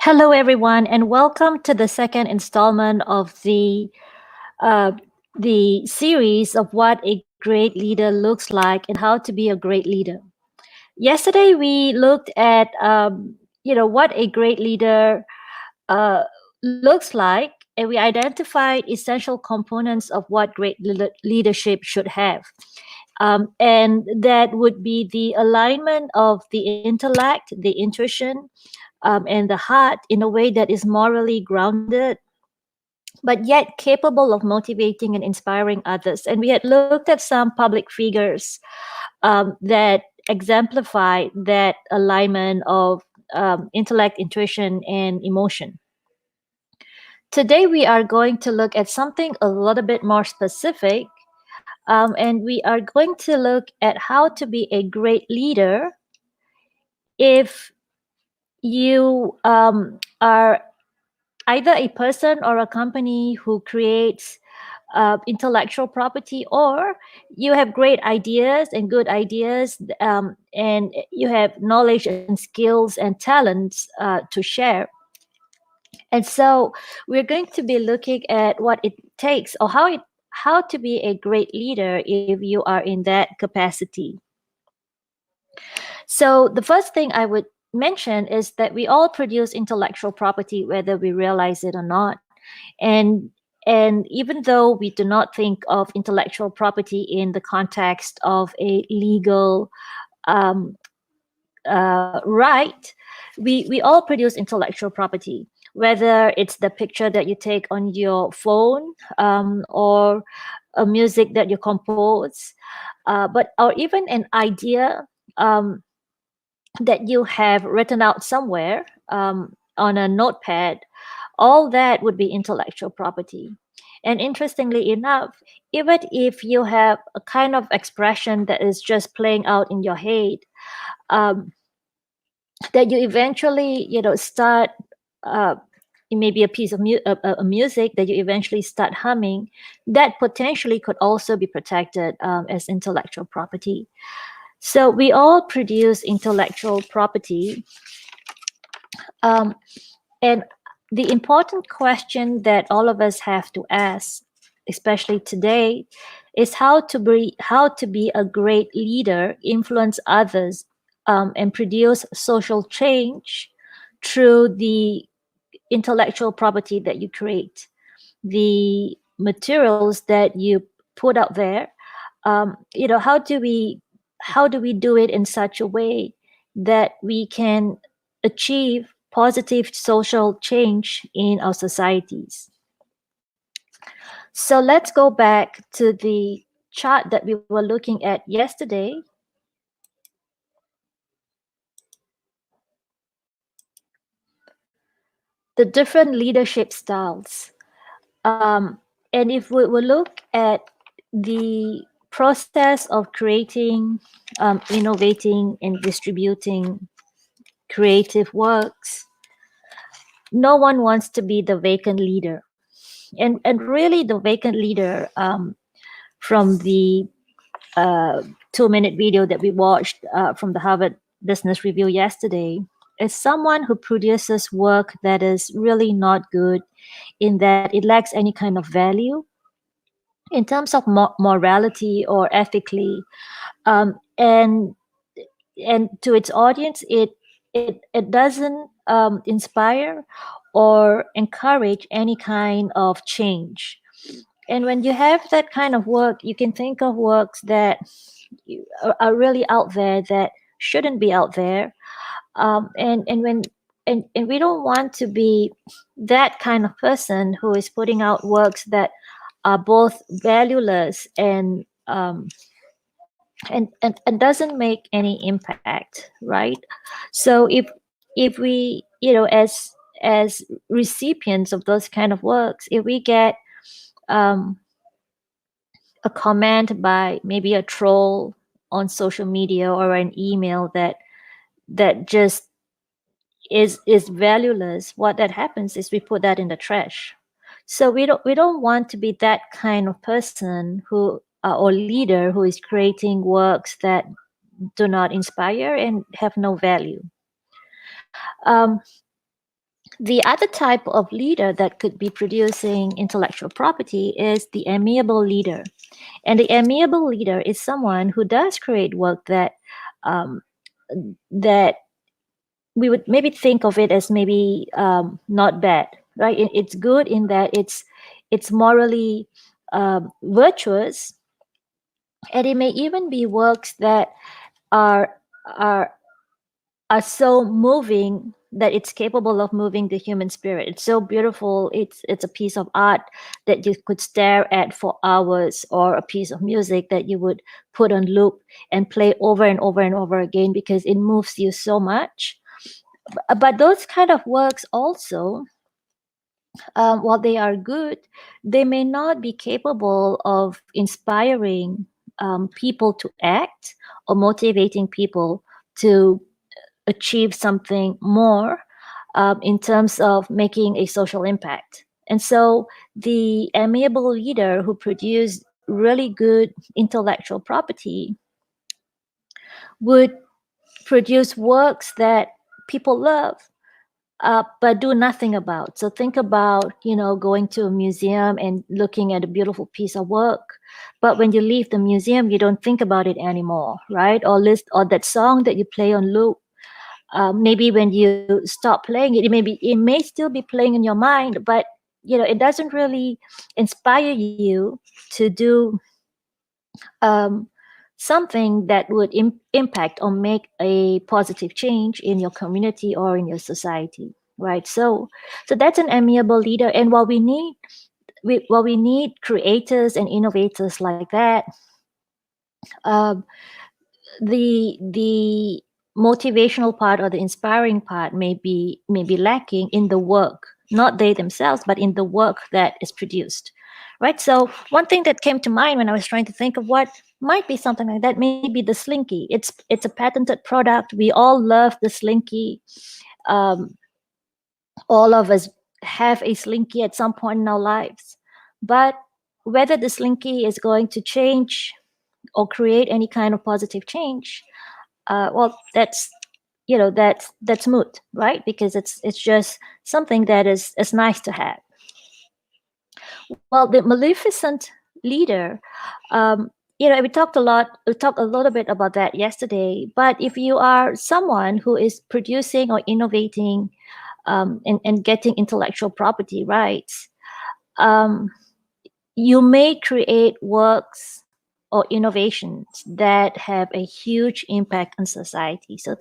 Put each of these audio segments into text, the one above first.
Hello, everyone, and welcome to the second installment of uh, the series of what a great leader looks like and how to be a great leader. Yesterday, we looked at what a great leader uh, looks like, and we identified essential components of what great leadership should have. And that would be the alignment of the intellect, the intuition, and the heart in a way that is morally grounded, but yet capable of motivating and inspiring others. And we had looked at some public figures that exemplify that alignment of intellect, intuition, and emotion. Today, we are going to look at something a little bit more specific, and we are going to look at how to be a great leader if you are either a person or a company who creates intellectual property, or you have great ideas and good ideas, and you have knowledge and skills and talents to share. And so we're going to be looking at what it takes, or how to be a great leader if you are in that capacity. So the first thing I would mention is that we all produce intellectual property whether we realize it or not. And and even though we do not think of intellectual property in the context of a legal um, right, we all produce intellectual property, whether it's the picture that you take on your phone, or a music that you compose, but or even an idea that you have written out somewhere on a notepad. All that would be intellectual property. And interestingly enough, even if you have a kind of expression that is just playing out in your head, um, that you eventually, start. It may be a piece of a music that you eventually start humming. That potentially could also be protected as intellectual property. So we all produce intellectual property, and the important question that all of us have to ask, especially today, is how to be a great leader, influence others, and produce social change through the intellectual property that you create, the materials that you put out there. How do we do it in such a way that we can achieve positive social change in our societies? So let's go back to the chart that we were looking at yesterday. The different leadership styles. And if we will look at the process of creating, innovating, and distributing creative works, no one wants to be the vacant leader. And really, the vacant leader, from the 2-minute video that we watched from the Harvard Business Review yesterday, is someone who produces work that is really not good, in that it lacks any kind of value in terms of morality or ethically, and to its audience, it doesn't inspire or encourage any kind of change. And when you have that kind of work, you can think of works that are really out there that shouldn't be out there, and when and we don't want to be that kind of person who is putting out works that are both valueless and doesn't make any impact, right? So if we, as recipients of those kind of works, if we get um, a comment by maybe a troll on social media, or an email that just is valueless, what that happens is we put that in the trash. So we don't want to be that kind of person who, or leader, who is creating works that do not inspire and have no value. um, The other type of leader that could be producing intellectual property is the amiable leader. And the amiable leader is someone who does create work um, that we would maybe think of it as maybe not bad, right? It's good in that it's morally virtuous, and it may even be works that are are are so moving that it's capable of moving the human spirit. It's so beautiful. It's a piece of art that you could stare at for hours, or a piece of music that you would put on loop and play over and over and over again because it moves you so much. But those kind of works also, while they are good, they may not be capable of inspiring people to act, or motivating people to achieve something more in terms of making a social impact. And so the amiable leader who produced really good intellectual property would produce works that people love, but do nothing about. So think about, going to a museum and looking at a beautiful piece of work, but when you leave the museum, you don't think about it anymore, right? Or that song that you play on loop. Maybe when you stop playing it, it may still be playing in your mind, but it doesn't really inspire you to do um, something that would impact or make a positive change in your community or in your society, right? So that's an amiable leader. And while we need creators and innovators like that, um, the motivational part or the inspiring part may be lacking in the work, not they themselves, but in the work that is produced, right? So one thing that came to mind when I was trying to think of what might be something like that, maybe the slinky. It's a patented product. We all love the slinky. um, all of us have a slinky at some point in our lives, but whether the slinky is going to change or create any kind of positive change, well, that's moot, right? Because it's just something that is nice to have. Well, the maleficent leader, we talked a little bit about that yesterday. But if you are someone who is producing or innovating, and getting intellectual property rights, um, you may create works or innovations that have a huge impact on society. So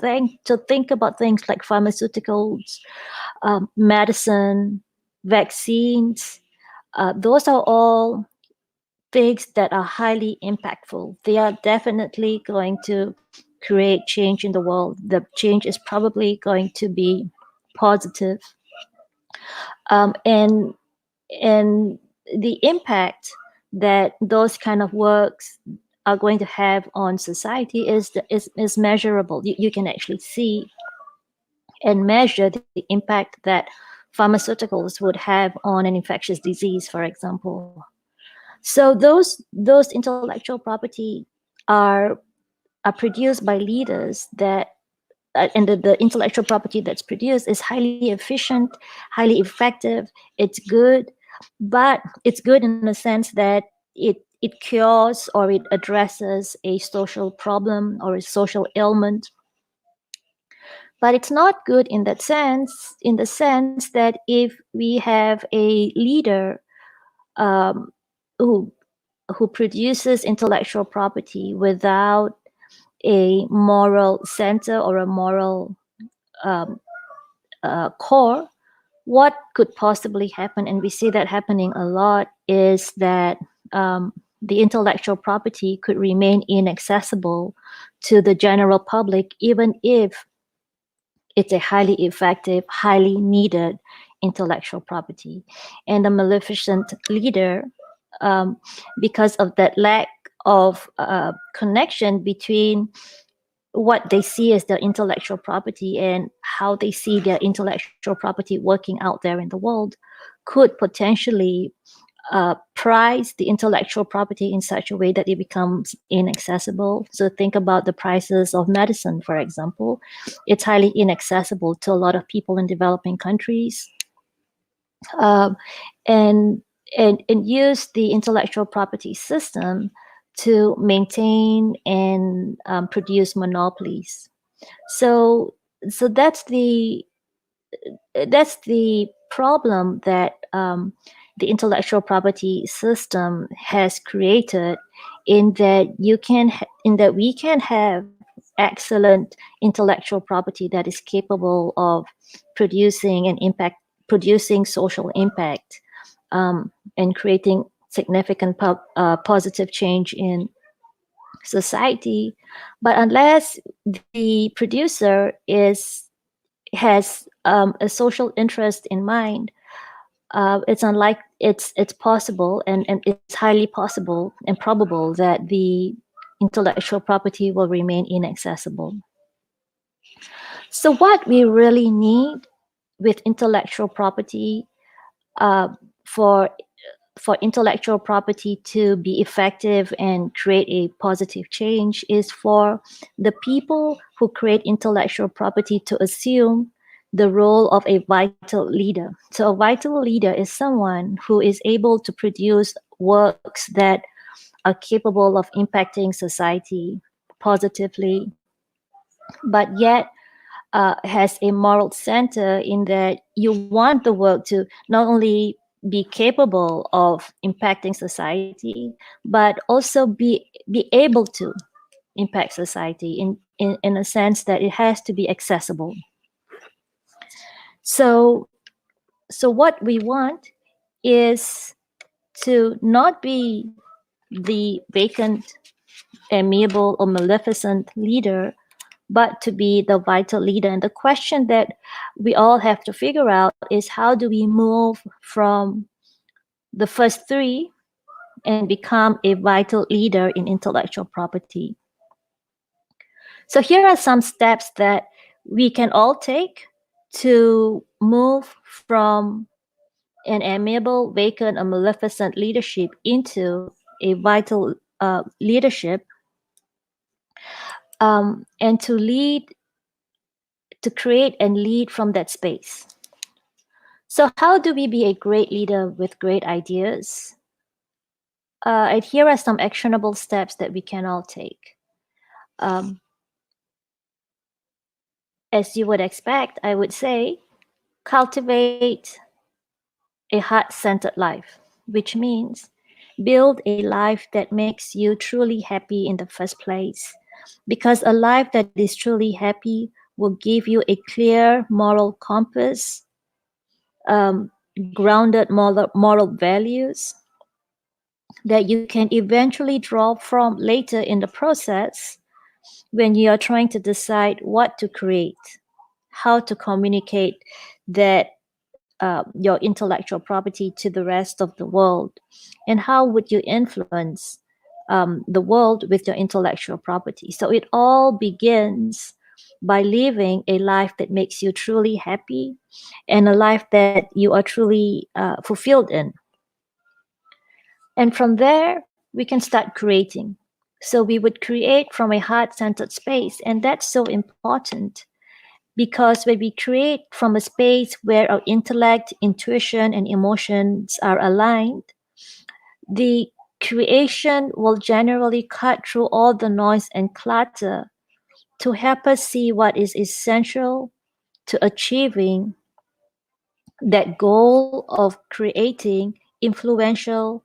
think about things like pharmaceuticals, medicine, vaccines. Those are all things that are highly impactful. They are definitely going to create change in the world. The change is probably going to be positive. And the impact that those kind of works are going to have on society is measurable. You can actually see and measure the impact that pharmaceuticals would have on an infectious disease, for example. So those intellectual property are are produced by leaders that and the intellectual property that's produced is highly efficient, highly effective. It's good, but it's good in the sense that it cures or it addresses a social problem or a social ailment. But it's not good in that sense, in the sense that if we have a leader um, who who produces intellectual property without a moral center or a moral um, core, what could possibly happen, and we see that happening a lot, is that the intellectual property could remain inaccessible to the general public, even if it's a highly effective, highly needed intellectual property. And the maleficent leader, um, because of that lack of connection between what they see as their intellectual property and how they see their intellectual property working out there in the world, could potentially price the intellectual property in such a way that it becomes inaccessible. So think about the prices of medicine, for example. It's highly inaccessible to a lot of people in developing countries. Um, and, and use the intellectual property system to maintain and produce monopolies. So, so that's the problem that the intellectual property system has created, in that in that we can have excellent intellectual property that is capable of producing social impact, and creating significant positive change in society. But unless the producer is has a social interest in mind, it's possible, and it's highly possible and probable that the intellectual property will remain inaccessible. So what we really need with intellectual property, uh, for for intellectual property to be effective and create a positive change, is for the people who create intellectual property to assume the role of a vital leader. So a vital leader is someone who is able to produce works that are capable of impacting society positively, but yet has a moral center, in that you want the work to not only be capable of impacting society, but also be able to impact society in a sense that it has to be accessible. So so what we want is to not be the vacant, amiable, or maleficent leader, but to be the vital leader. And the question that we all have to figure out is, how do we move from the first three and become a vital leader in intellectual property? So here are some steps that we can all take to move from an amiable, vacant, or maleficent leadership into a vital leadership, and to create and lead from that space. So how do we be a great leader with great ideas? And here are some actionable steps that we can all take. Um, as you would expect, I would say, cultivate a heart-centered life, which means build a life that makes you truly happy in the first place. Because a life that is truly happy will give you a clear moral compass, um, grounded moral values that you can eventually draw from later in the process, when you are trying to decide what to create, how to communicate that your intellectual property to the rest of the world, and how would you influence the world with your intellectual property. So it all begins by living a life that makes you truly happy, and a life that you are truly fulfilled in. And from there, we can start creating. So we would create from a heart-centered space, and that's so important, because when we create from a space where our intellect, intuition, and emotions are aligned, the creation will generally cut through all the noise and clutter to help us see what is essential to achieving that goal of creating influential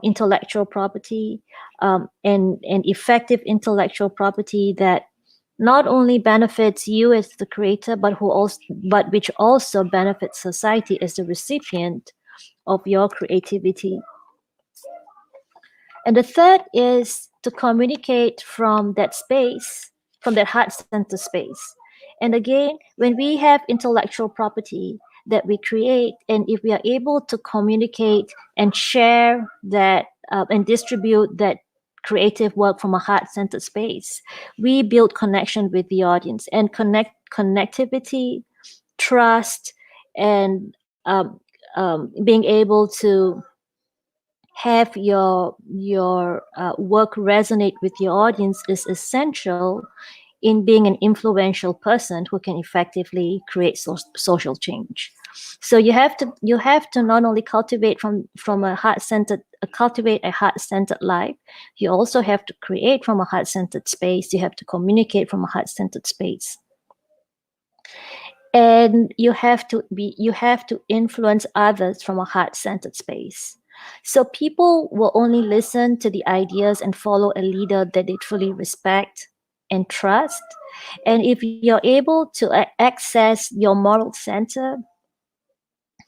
intellectual property, and effective intellectual property that not only benefits you as the creator, but which also benefits society as the recipient of your creativity. And the third is to communicate from that space, from that heart center space. And again, when we have intellectual property that we create, and if we are able to communicate and share that and distribute that creative work from a heart centered space, we build connection with the audience, and connectivity, trust, and being able to have your work resonate with your audience is essential in being an influential person who can effectively create social change. So you have to not only cultivate from a heart centered cultivate a heart centered life. You also have to create from a heart centered space. You have to communicate from a heart centered space, and you have to influence others from a heart-centered space. So people will only listen to the ideas and follow a leader that they truly respect and trust. And if you're able to access your moral center,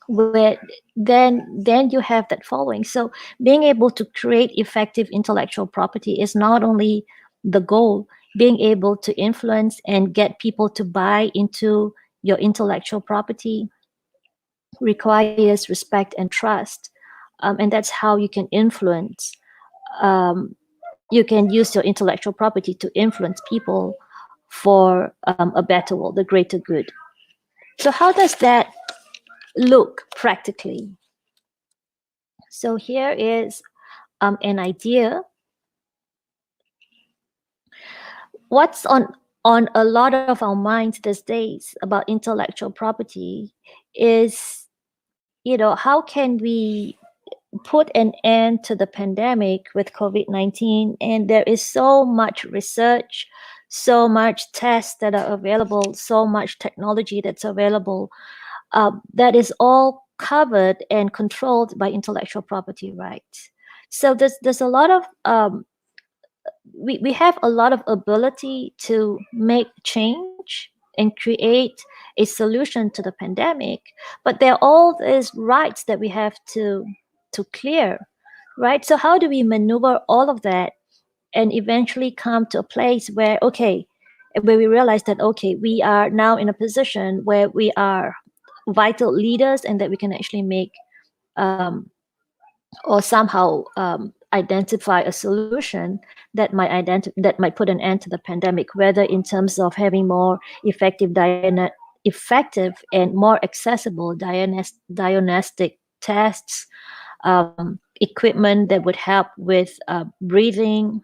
where then you have that following. So being able to create effective intellectual property is not only the goal. Being able to influence and get people to buy into your intellectual property requires respect and trust, and that's how you can influence. You can use your intellectual property to influence people for a better world, a greater good. So how does that look practically? So here is an idea. What's on a lot of our minds these days about intellectual property is, how can we put an end to the pandemic with COVID-19? And there is so much research, so much tests that are available, so much technology that's available, that is all covered and controlled by intellectual property rights. So there's a lot of we have a lot of ability to make change and create a solution to the pandemic, but there are all these rights that we have to clear, right? So how do we maneuver all of that and eventually come to a place where, okay, where we realize that, okay, we are now in a position where we are vital leaders and that we can actually make um, or somehow identify a solution that might put an end to the pandemic, whether in terms of having more effective and more accessible diagnostic tests, equipment that would help with breathing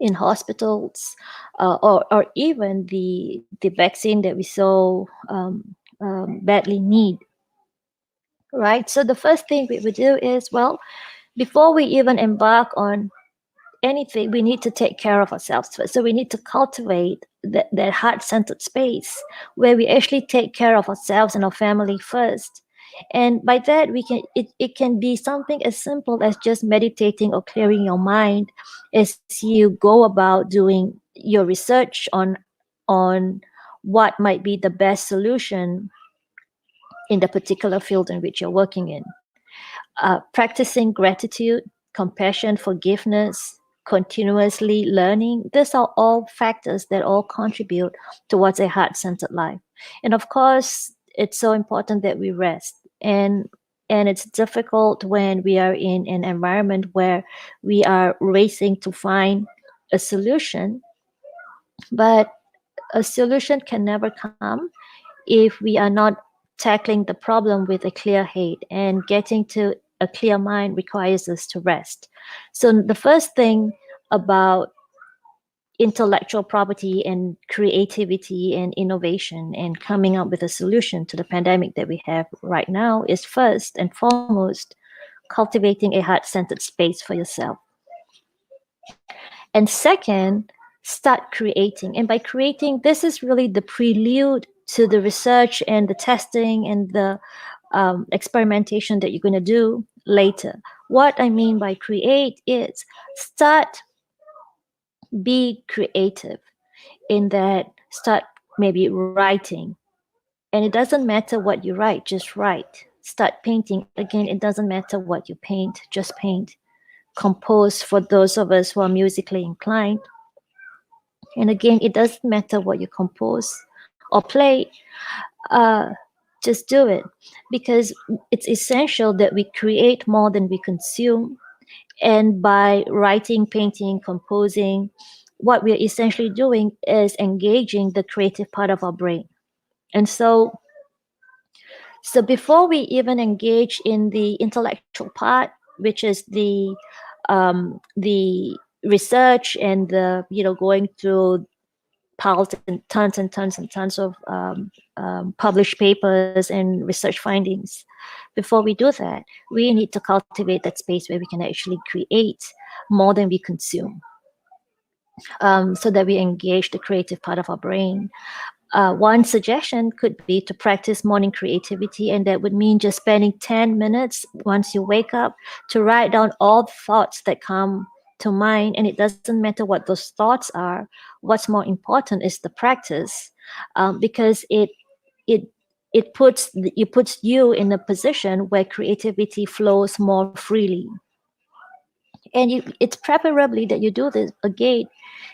in hospitals, or even the vaccine that we so badly need. Right. So the first thing we would do is, well, before we even embark on anything, we need to take care of ourselves first. So we need to cultivate that heart-centered space where we actually take care of ourselves and our family first. And by that, it can be something as simple as just meditating or clearing your mind as you go about doing your research on what might be the best solution in the particular field in which you're working in. Practicing gratitude, compassion, forgiveness, continuously learning. These are all factors that all contribute towards a heart-centered life. And of course, it's so important that we rest. And it's difficult when we are in an environment where we are racing to find a solution, but a solution can never come if we are not tackling the problem with a clear head, and getting to a clear mind requires us to rest. So the first thing about intellectual property and creativity and innovation and coming up with a solution to the pandemic that we have right now is, first and foremost, cultivating a heart-centered space for yourself. And second, start creating. And by creating, this is really the prelude to the research and the testing and the experimentation that you're going to do later. What I mean by create is start, be creative in that, start maybe writing. And it doesn't matter what you write, just write. Start painting. Again, it doesn't matter what you paint, just paint. Compose for those of us who are musically inclined. And again, it doesn't matter what you compose or play, uh, just do it, because it's essential that we create more than we consume. And by writing, painting, composing, what we're essentially doing is engaging the creative part of our brain. And so before we even engage in the intellectual part, which is the research and the going through piles and tons and tons of published papers and research findings. Before we do that, we need to cultivate that space where we can actually create more than we consume, so that we engage the creative part of our brain. One suggestion could be to practice morning creativity, and that would mean just spending 10 minutes once you wake up to write down all the thoughts that come to mind. And it doesn't matter what those thoughts are. What's more important is the practice, because it it puts you in a position where creativity flows more freely. And it's preferably that you do this again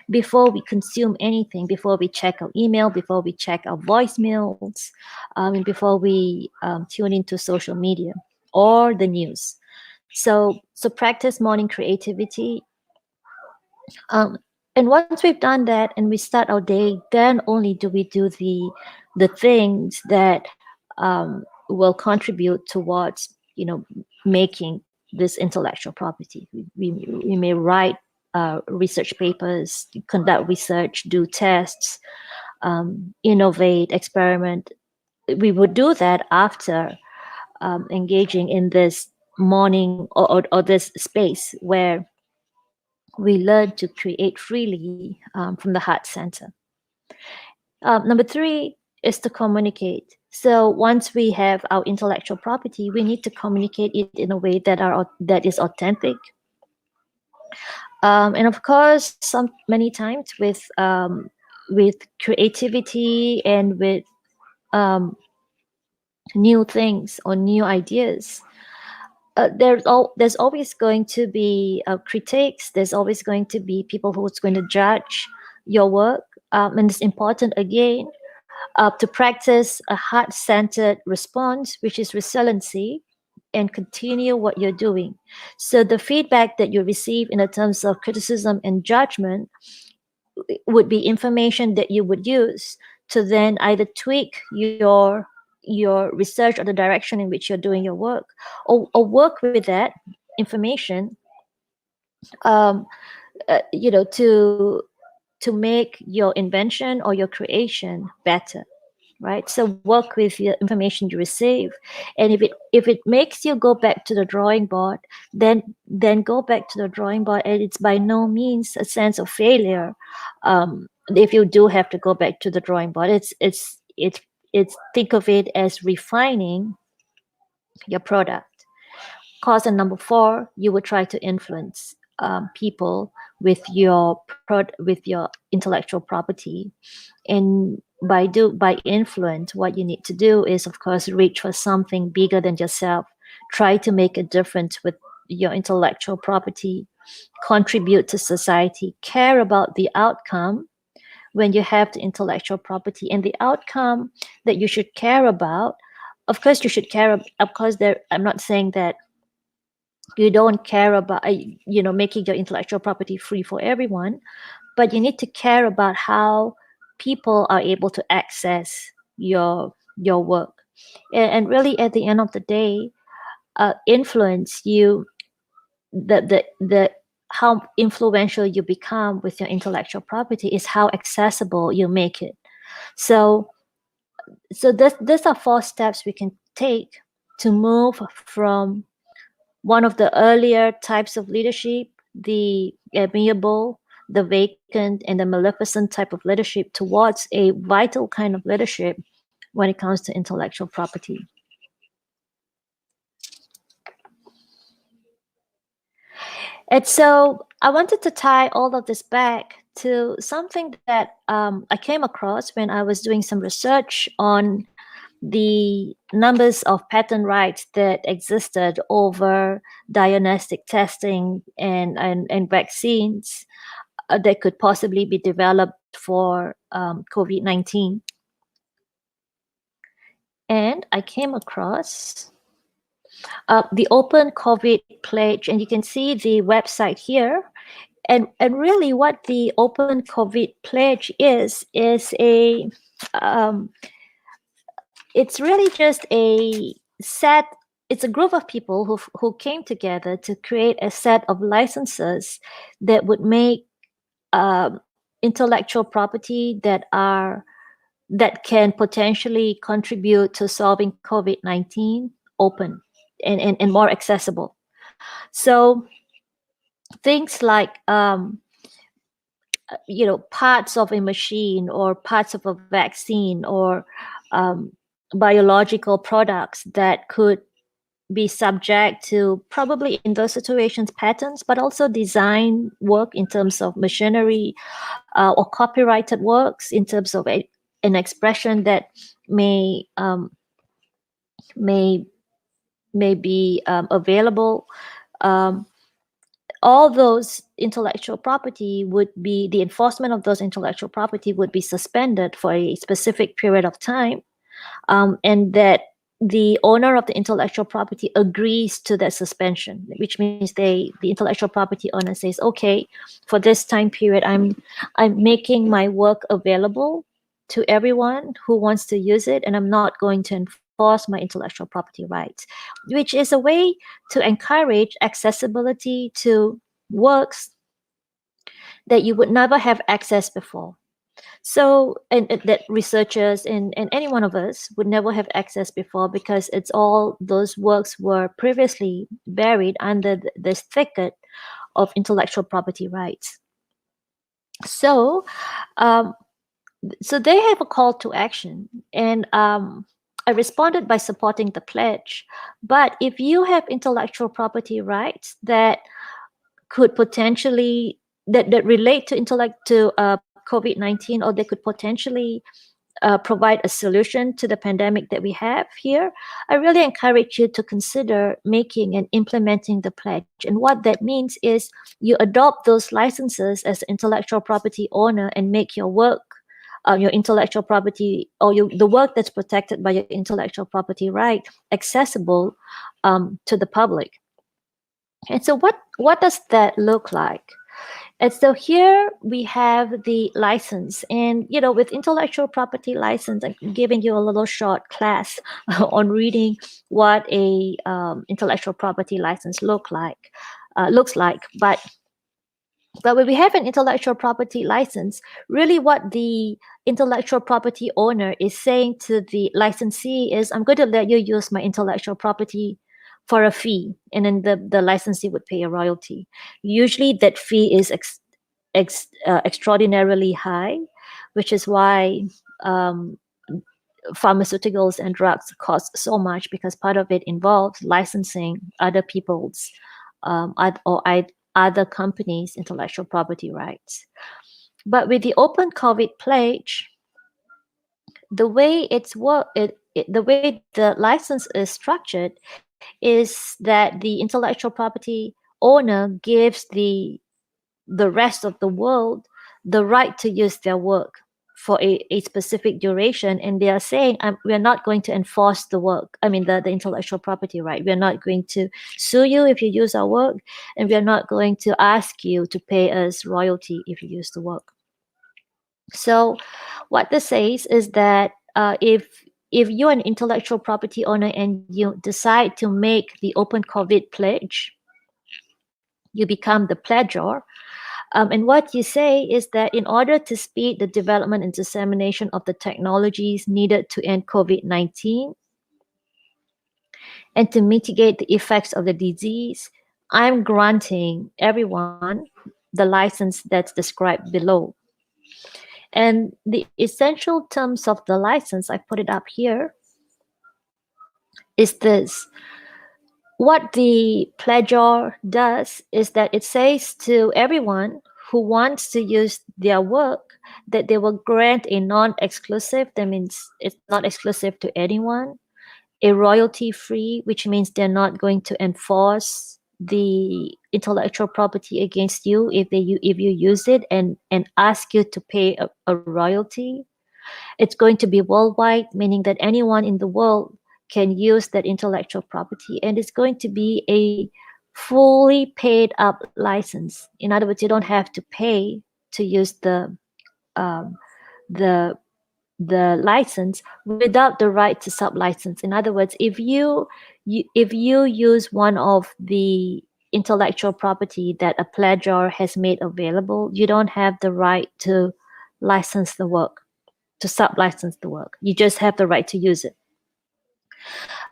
before we consume anything, before we check our email, before we check our voicemails, and before we tune into social media or the news. So practice morning creativity. Um, and once we've done that and we start our day, then only do we do the things that will contribute towards making this intellectual property. We may write research papers, conduct research, do tests, innovate, experiment. We would do that after engaging in this morning or this space where we learn to create freely from the heart center. Number three is to communicate. So once we have our intellectual property, we need to communicate it in a way that is authentic. And of course, many times with creativity and with um, new things or new ideas, there's always going to be critics. There's always going to be people who's going to judge your work, and it's important again to practice a heart-centered response, which is resiliency, and continue what you're doing. So the feedback that you receive in the terms of criticism and judgment would be information that you would use to then either tweak your research or the direction in which you're doing your work, or work with that information, um, to make your invention or your creation better, right? So work with the information you receive, and if it makes you go back to the drawing board, then go back to the drawing board, and it's by no means a sense of failure. If you do have to go back to the drawing board, it's think of it as refining your product. Cause and number four, you would try to influence people with with your intellectual property. And by influence, what you need to do is, of course, reach for something bigger than yourself. Try to make a difference with your intellectual property. Contribute to society. Care about the outcome when you have the intellectual property, and the outcome that you should care about. Of course, you should care. Of course, I'm not saying that you don't care about making your intellectual property free for everyone, but you need to care about how people are able to access your work. And really, at the end of the day, influence you the how influential you become with your intellectual property is how accessible you make it. So these are four steps we can take to move from one of the earlier types of leadership, the amiable, the vacant, and the maleficent type of leadership, towards a vital kind of leadership when it comes to intellectual property. And so I wanted to tie all of this back to something that I came across when I was doing some research on the numbers of patent rights that existed over diagnostic testing and vaccines that could possibly be developed for COVID-19. And I came across the Open COVID Pledge, and you can see the website here. And really what the Open COVID Pledge is it's really just a set it's a group of people who came together to create a set of licenses that would make um, intellectual property that can potentially contribute to solving COVID-19 open and more accessible. So things like parts of a machine or parts of a vaccine or um, biological products that could be subject to, probably in those situations, patents, but also design work in terms of machinery, or copyrighted works in terms of an expression that may may may be available. Um, all those intellectual property would be, the enforcement of those intellectual property would be suspended for a specific period of time, and that the owner of the intellectual property agrees to that suspension, which means the intellectual property owner says, okay, for this time period, I'm making my work available to everyone who wants to use it, and I'm not going to enforce my intellectual property rights, which is a way to encourage accessibility to works that you would never have access before. So, and that researchers and any one of us would never have access before, because it's all those works were previously buried under this thicket of intellectual property rights. So, um, so they have a call to action, and I responded by supporting the pledge. But if you have intellectual property rights that could potentially that relate to COVID-19, or they could potentially provide a solution to the pandemic that we have here, I really encourage you to consider making and implementing the pledge. And what that means is you adopt those licenses as an intellectual property owner and make your work, your intellectual property, or the work that's protected by your intellectual property right, accessible to the public. And so what does that look like? And so here we have the license, and with intellectual property license, I'm giving you a little short class on reading what a intellectual property license looks like. But when we have an intellectual property license, really what the intellectual property owner is saying to the licensee is, I'm going to let you use my intellectual property for a fee, and then the licensee would pay a royalty. Usually that fee is extraordinarily high, which is why pharmaceuticals and drugs cost so much, because part of it involves licensing other people's other companies' intellectual property rights. But with the Open COVID pledge, the way the way the license is structured is that the intellectual property owner gives the rest of the world the right to use their work for a specific duration, and they are saying, we're not going to enforce the work, the intellectual property right. We're not going to sue you if you use our work, and we're not going to ask you to pay us royalty if you use the work. So what this says is that if you're an intellectual property owner and you decide to make the Open COVID pledge, you become the pledger. And what you say is that in order to speed the development and dissemination of the technologies needed to end COVID-19 and to mitigate the effects of the disease, I'm granting everyone the license that's described below. And the essential terms of the license, I put it up here, is this. What the pledger does is that it says to everyone who wants to use their work that they will grant a non-exclusive, that means it's not exclusive to anyone, a royalty-free, which means they're not going to enforce the intellectual property against you if you use it and ask you to pay a royalty. It's going to be worldwide, meaning that anyone in the world can use that intellectual property, and it's going to be a fully paid up license. In other words, you don't have to pay to use the um, the the license without the right to sub-license. In other words, if you use one of the intellectual property that a pledgor has made available, you don't have the right to license the work, to sub-license the work. You just have the right to use it.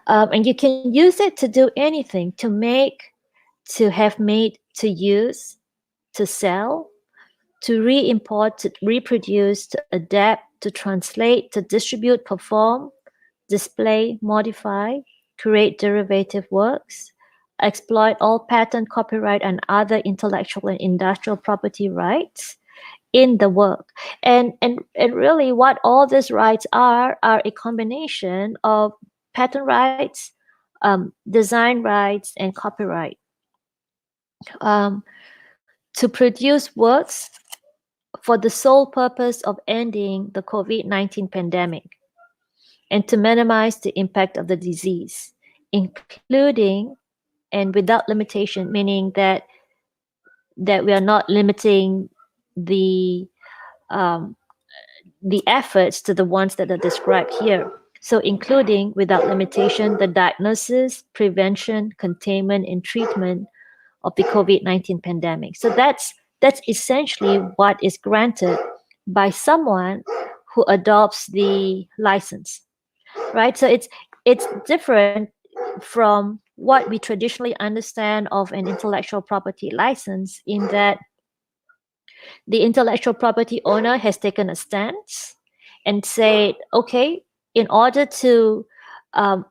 And you can use it to do anything, to make, to have made, to use, to sell, to re-import, to reproduce, to adapt, to translate, to distribute, perform, display, modify, create derivative works, exploit all patent, copyright, and other intellectual and industrial property rights in the work. And really what all these rights are a combination of patent rights, design rights, and copyright. Um, to produce works for the sole purpose of ending the COVID-19 pandemic and to minimize the impact of the disease, including and without limitation, meaning that we are not limiting the um, the efforts to the ones that are described here. So, including without limitation the diagnosis, prevention, containment, and treatment of the COVID-19 pandemic. So that's essentially what is granted by someone who adopts the license, right? So it's different from what we traditionally understand of an intellectual property license, in that the intellectual property owner has taken a stance and said, okay, in order to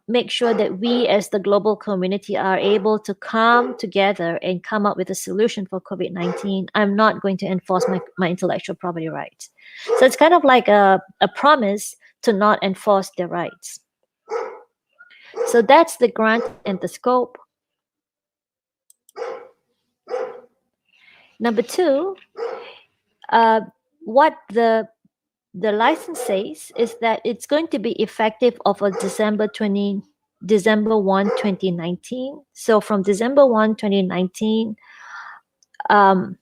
make sure that we as the global community are able to come together and come up with a solution for COVID-19, I'm not going to enforce my intellectual property rights. So it's kind of like a promise to not enforce their rights. So that's the grant and the scope. Number two, what the license says is that it's going to be effective of a December 1, 2019. So from December 1, 2019, um,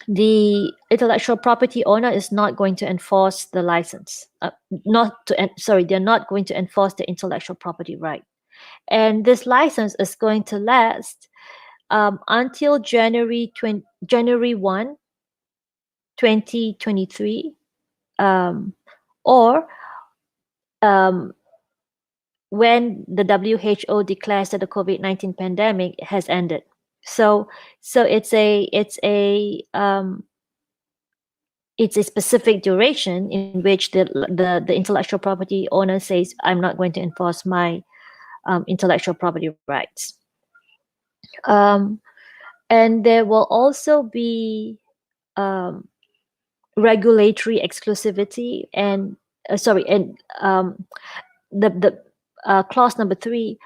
the intellectual property owner is not going to enforce the license. They're not going to enforce the intellectual property right. And this license is going to last until January 1, 2023, or when the WHO declares that the COVID-19 pandemic has ended. So it's a specific duration in which the intellectual property owner says, I'm not going to enforce my intellectual property rights. And there will also be regulatory exclusivity and the clause number 3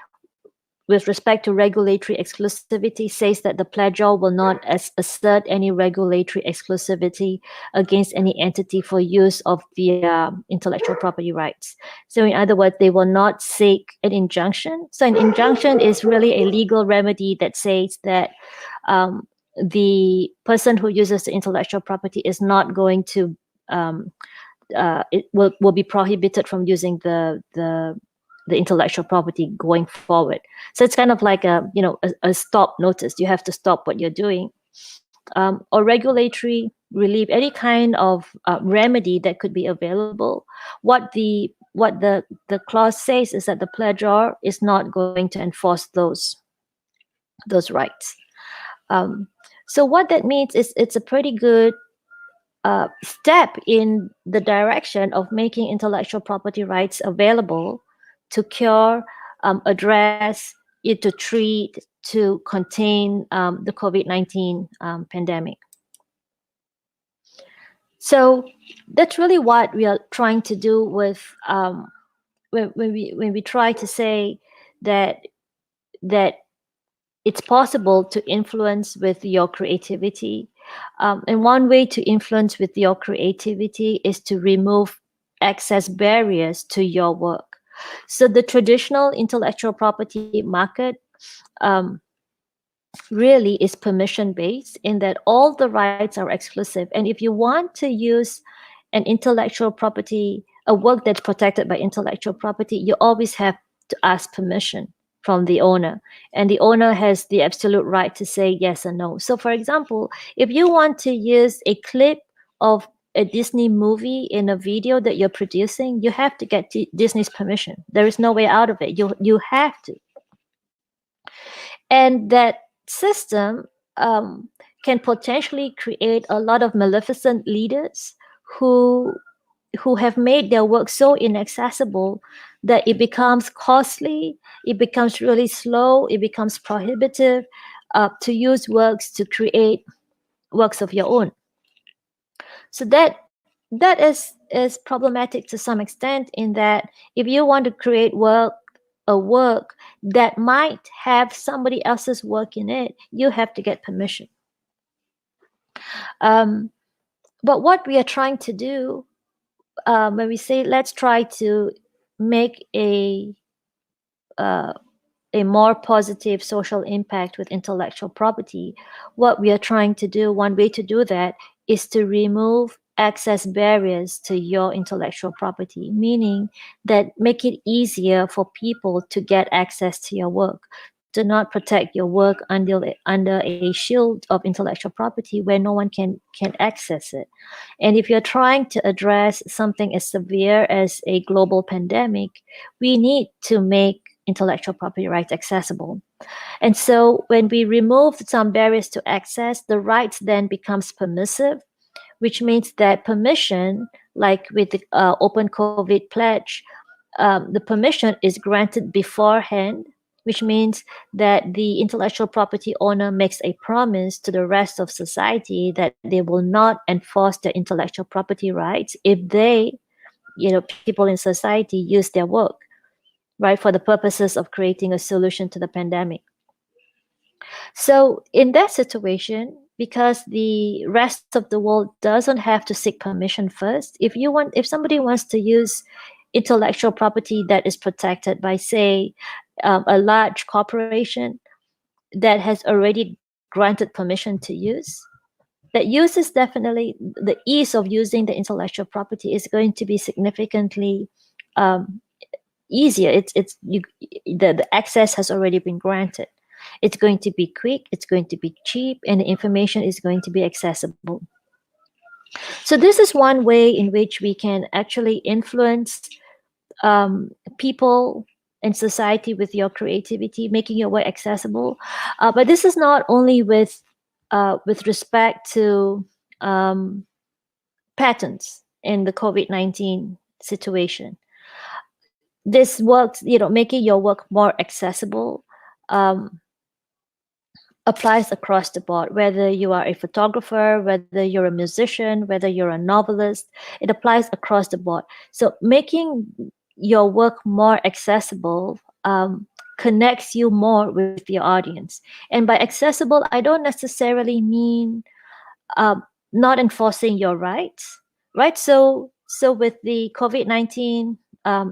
with respect to regulatory exclusivity says that the pledgor will not assert any regulatory exclusivity against any entity for use of their intellectual property rights. So in other words, they will not seek an injunction. So an injunction is really a legal remedy that says that the person who uses the intellectual property is not going to it will be prohibited from using the intellectual property going forward. So it's kind of like a stop notice. You have to stop what you're doing, or regulatory relief, any kind of remedy that could be available. What the clause says is that the pledgor is not going to enforce those rights. So what that means is it's a pretty good step in the direction of making intellectual property rights available to cure, address, to treat, to contain the COVID-19 pandemic. So that's really what we are trying to do with when we try to say that it's possible to influence with your creativity. And one way to influence with your creativity is to remove access barriers to your work. So the traditional intellectual property market really is permission based, in that all the rights are exclusive. And if you want to use an intellectual property, a work that's protected by intellectual property, you always have to ask permission from the owner. And the owner has the absolute right to say yes or no. So, for example, if you want to use a clip of a Disney movie in a video that you're producing, you have to get Disney's permission. There is no way out of it. You have to. And that system can potentially create a lot of maleficent leaders who have made their work so inaccessible that it becomes costly, it becomes really slow, it becomes prohibitive to use works to create works of your own. So that is problematic to some extent, in that if you want to create a work that might have somebody else's work in it, you have to get permission. Um, but what we are trying to do, when we say let's try to make uh, a more positive social impact with intellectual property, what we are trying to do, one way to do that is to remove access barriers to your intellectual property, meaning that make it easier for people to get access to your work. Do not protect your work under a shield of intellectual property where no one can access it. And if you're trying to address something as severe as a global pandemic, we need to make intellectual property rights accessible. And so when we remove some barriers to access, the rights then becomes permissive, which means that permission, like with the Open COVID pledge, the permission is granted beforehand, which means that the intellectual property owner makes a promise to the rest of society that they will not enforce their intellectual property rights if they, people in society use their work, right, for the purposes of creating a solution to the pandemic. So in that situation, because the rest of the world doesn't have to seek permission first, if somebody wants to use intellectual property that is protected by, say, a large corporation that has already granted permission to use, that use is definitely, the ease of using the intellectual property is going to be significantly easier. The access has already been granted. It's going to be quick, it's going to be cheap, and the information is going to be accessible. So this is one way in which we can actually influence people and society with your creativity, making your work accessible. But this is not only with respect to patents in the COVID-19 situation. This works, making your work more accessible applies across the board, whether you are a photographer, whether you're a musician, whether you're a novelist, it applies across the board. So making your work more accessible connects you more with your audience. And by accessible, I don't necessarily mean not enforcing your rights, right? So with the COVID-19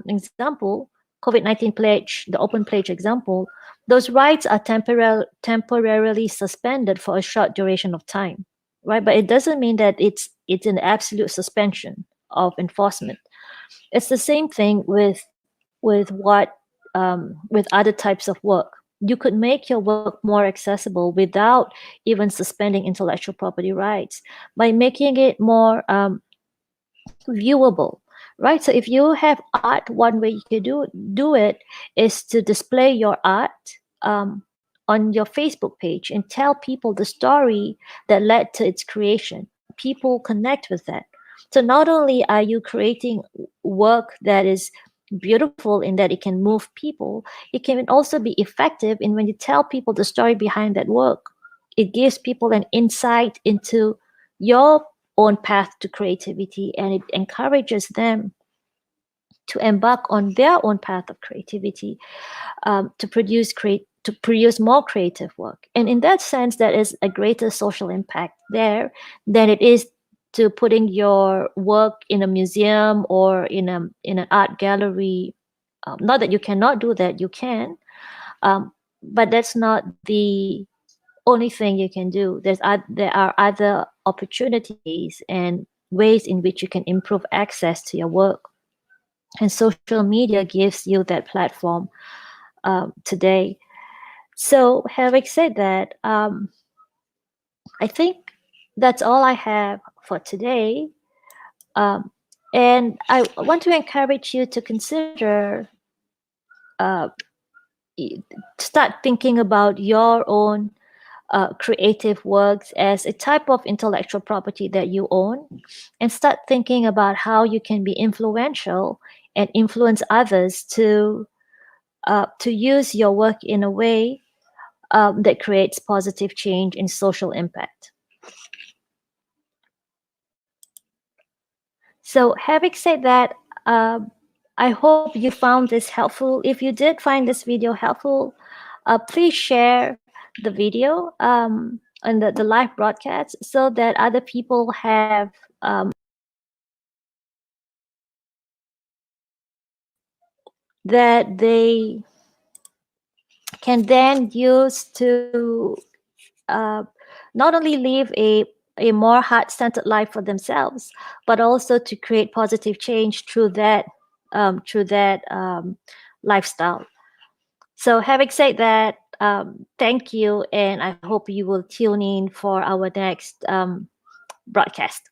example, COVID-19 pledge, the open pledge example, those rights are temporarily suspended for a short duration of time, right? But it doesn't mean that it's an absolute suspension of enforcement. It's the same thing with other types of work. You could make your work more accessible without even suspending intellectual property rights by making it more viewable, right? So if you have art, one way you can do it is to display your art on your Facebook page and tell people the story that led to its creation. People connect with that. So not only are you creating work that is beautiful in that it can move people, it can also be effective in when you tell people the story behind that work. It gives people an insight into your own path to creativity, and it encourages them to embark on their own path of creativity, to produce more creative work. And in that sense, there is a greater social impact there than it is to putting your work in a museum or in an art gallery. Not that you cannot do that, you can, but that's not the only thing you can do. There are other opportunities and ways in which you can improve access to your work. and social media gives you that platform today. So, having said that, I think that's all I have for today. Um, and I want to encourage you to consider, uh, y- start thinking about your own creative works as a type of intellectual property that you own, and start thinking about how you can be influential and influence others to use your work in a way that creates positive change and social impact. So, having said that, I hope you found this helpful. If you did find this video helpful, please share the video and the live broadcast so that other people have that they can then use to uh, not only live a more heart-centered life for themselves, but also to create positive change through that lifestyle. So, having said that, thank you, and I hope you will tune in for our next broadcast.